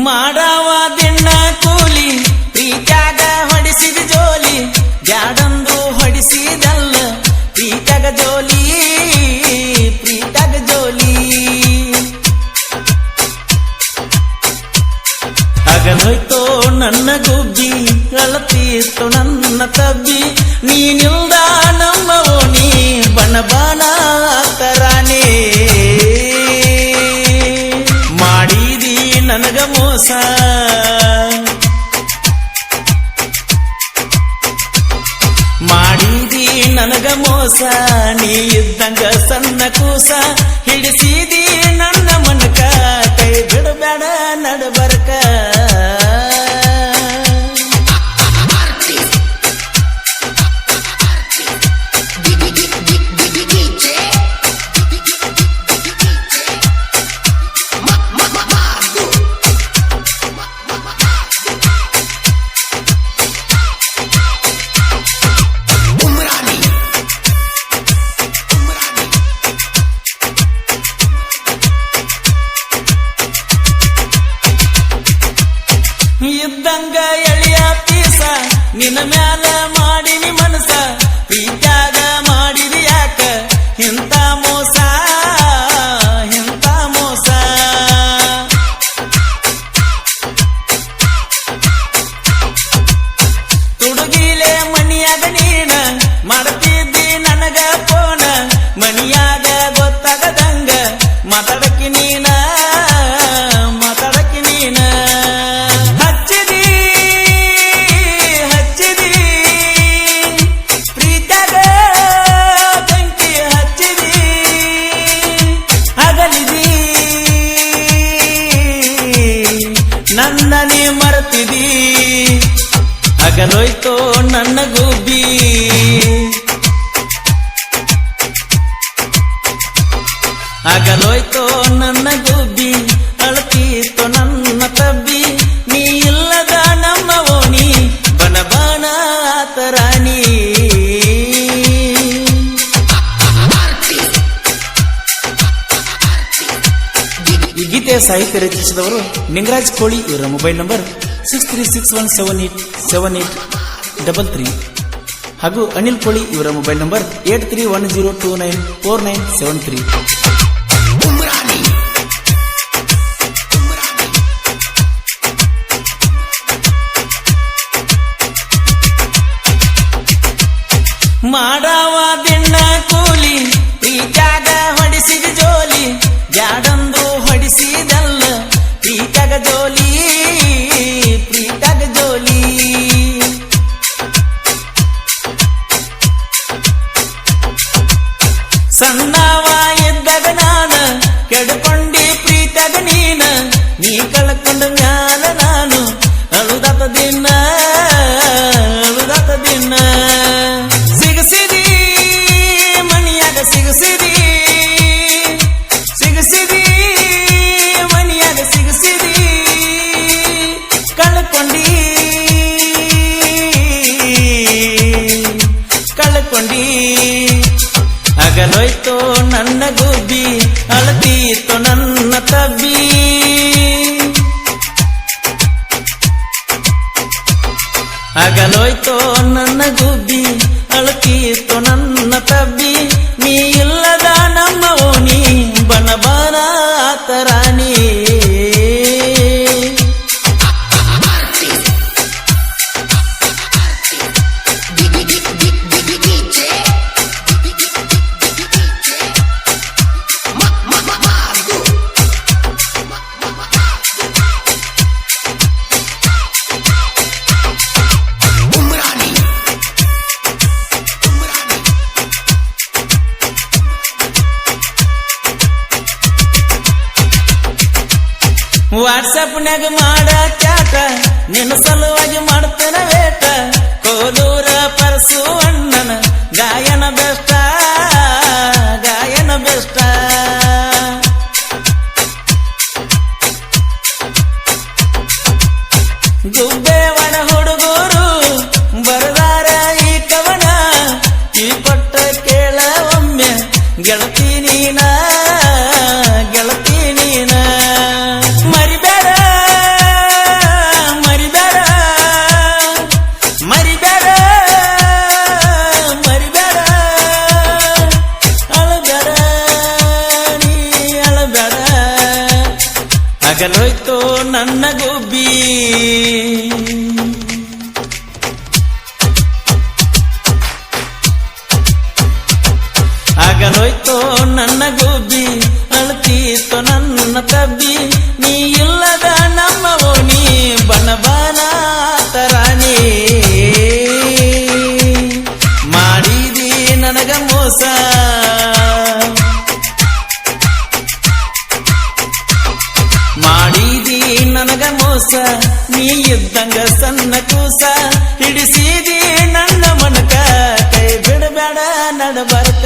ಮಾಡವ ದಿನ ಕೂಲಿ ಪ್ರೀತ್ಯಾಗ ಹೊಡಿಸಿದ ಜೋಲಿ ಬ್ಯಾಡಂದು ಹೊಡಿಸಿದಲ್ಲ ಪ್ರೀತ್ಯಾಗ ಜೋಲಿ ಪ್ರೀತ್ಯಾಗ ಜೋಲಿ ಅಗಲೋಯ್ತೋ ನನ್ನ ಗುಬ್ಬಿ ಅಳತೀತ್ತು ನನ್ನ ತಬ್ಬಿ ನೀನಿಲ್ದ ನಮ್ಮ ಓಣಿ ಬಣ ಬಣ ತರಾನೇ ಮಾಡಿದಿ ನನಗ ಮೋಸ ಮಾಡಿದಿ ನನಗ ಮೋಸ ನೀ ಇದ್ದಂಗ ಸಣ್ಣ ಕೂಸ ಹಿಡಿಸಿದಿ ನನ್ನ ಮನಕ ಕೈ ಬಿಡಬೇಡ ನಡಬರ್ಕ ಇದ್ದಂಗ ಎಳೆಯ ಪೀಸ ನಿನ್ನ ಮ್ಯಾಲ ಮಾಡಿನಿ ಮನಸ ಪ್ರೀತ್ಯಾಗ ಮಾಡಿರಿ ಯಾಕ ಇಂತ ಮೋಸ ಇಂತ ಮೋಸ ತುಡುಗಿಲೆ ಮನಿಯಾಗ ನೀನ ಮಾಡ್ತಿದ್ದಿ ನನಗ ಫೋನ ಮನಿಯಾಗ ಗೊತ್ತಾಗದಂಗ ಮಾತಾಡಕಿ ನೀನ ಮಾತಾಡಕಿ ನೀನ ನನ್ನನೇ ಮರೆತಿದಿ ಅಗಲೋಯ್ತೋ ನನ್ನ ಗುಬ್ಬಿ ಅಗಲೋಯ್ತೋ ನನ್ನ ಗುಬ್ಬಿ ಅಳತೀತೋ ನನ್ನ ತಬ್ಬಿ ನೀ ಇಲ್ಲದ ನಮ್ಮ ಓಣಿ ಬಣ ಬಣ ತರಾಣಿ ಈ ಗೀತೆಯ ಸಾಹಿತ್ಯ ರಚಿಸಿದವರು ನಿಂಗರಾಜ್ ಕೋಳಿ. ಇವರ ಮೊಬೈಲ್ ನಂಬರ್ 6361787833 ಹಾಗೂ ಅನಿಲ್ ಕೋಳಿ. ಇವರ ಮೊಬೈಲ್ ನಂಬರ್ 8310294973. ಮಾಡವ ದಿನ ಕೂಲಿ ಪ್ರೀತ್ಯಾಗ ಹೊಡಿಸಿದ ಜೋಲಿ ಬ್ಯಾಡಂದು ಹೊಡಿಸಿದಲ್ಲ ಪ್ರೀತ್ಯಾಗ ಜೋಲಿ ಪ್ರೀತ್ಯಾಗ ಜೋಲಿ ಸಣ್ಣವ ಇದ್ದಾಗ ನಾನ ಕೆಡ್ಕೊಂಡಿ ಪ್ರೀತ್ಯಾಗ ನೀನ ನೀ ಕಳ್ಕೊಂಡ ಮ್ಯಾಲ ನಾನು ಅಳುದಾತ ದಿನ ಅಳುದಾತ ದಿನ ಸಿಗಸಿದಿ ಮಣಿಯಾಗ ಸಿಗಸಿದಿ ಸಿಗಸಿದಿ ಮಣಿಯಾಗ ಸಿಗಸಿದಿ ಕಳ್ಕೊಂಡಿ ಕಳ್ಕೊಂಡಿ ಅಗಲೋಯ್ತೋ ನನ್ನ ಗುಬ್ಬಿ ಅಳತೀತೋ ನನ್ನ ತಬ್ಬಿ ಅಗಲೋಯ್ತೋ ನನ್ನ ಗುಬ್ಬಿ ಅಳತೀತೋ ನನ್ನ ತಬ್ಬಿ ನೀ ಇಲ್ಲದ ನಮ್ಮ ಓಣಿ ಬಣ ಬಣ ತರಾಣಿ ವಾಟ್ಸಪ್ನಾಗ ಮಾಡ ಚಾಟ ನಿನ್ನ ಸಲುವಾಗಿ ಮಾಡ್ತೇನೆ ವೇಟ ಕೋಲೂರ ಪರಸು ಅಣ್ಣನ ಗಾಯನ ಬೆಷ್ಟ ಗಾಯನ ಬೆಷ್ಟ ಗುಬ್ಬೆ ಒಣ ಹುಡುಗರು ಬರದಾರ ಈ ಕವನ ಈ ಪಟ್ಟ ಕೇಳ ಒಮ್ಮೆ ಗೆಳತಿ ನೀನ ಗೆಳತಿ ನೀನ ಮರಿಬೇಡ ಹಗಲೋಯ್ತು ನನ್ನ ಗುಬ್ಬಿ ಹಗಲೋಯ್ತು ನನ್ನ ಗುಬ್ಬಿ ಅಳ್ತೀತು ನನ್ನ ತಬ್ಬಿ ನೀ ಇಲ್ಲದ ನಮ್ಮ ಓಣಿ ಬಣಬನ ತರಾಣಿ ಮಾಡಿದಿ ನನಗ ಮೋಸ ಮಾಡಿದಿ ನನಗ ಮೋಸ ನೀ ಇದ್ದಂಗ ಸಣ್ಣ ಕೂಸ ಹಿಡಿಸಿದಿ ನನ್ನ ಮನಕ ಕೈ ಬಿಡಬೇಡ ನಡಬರ್ಕ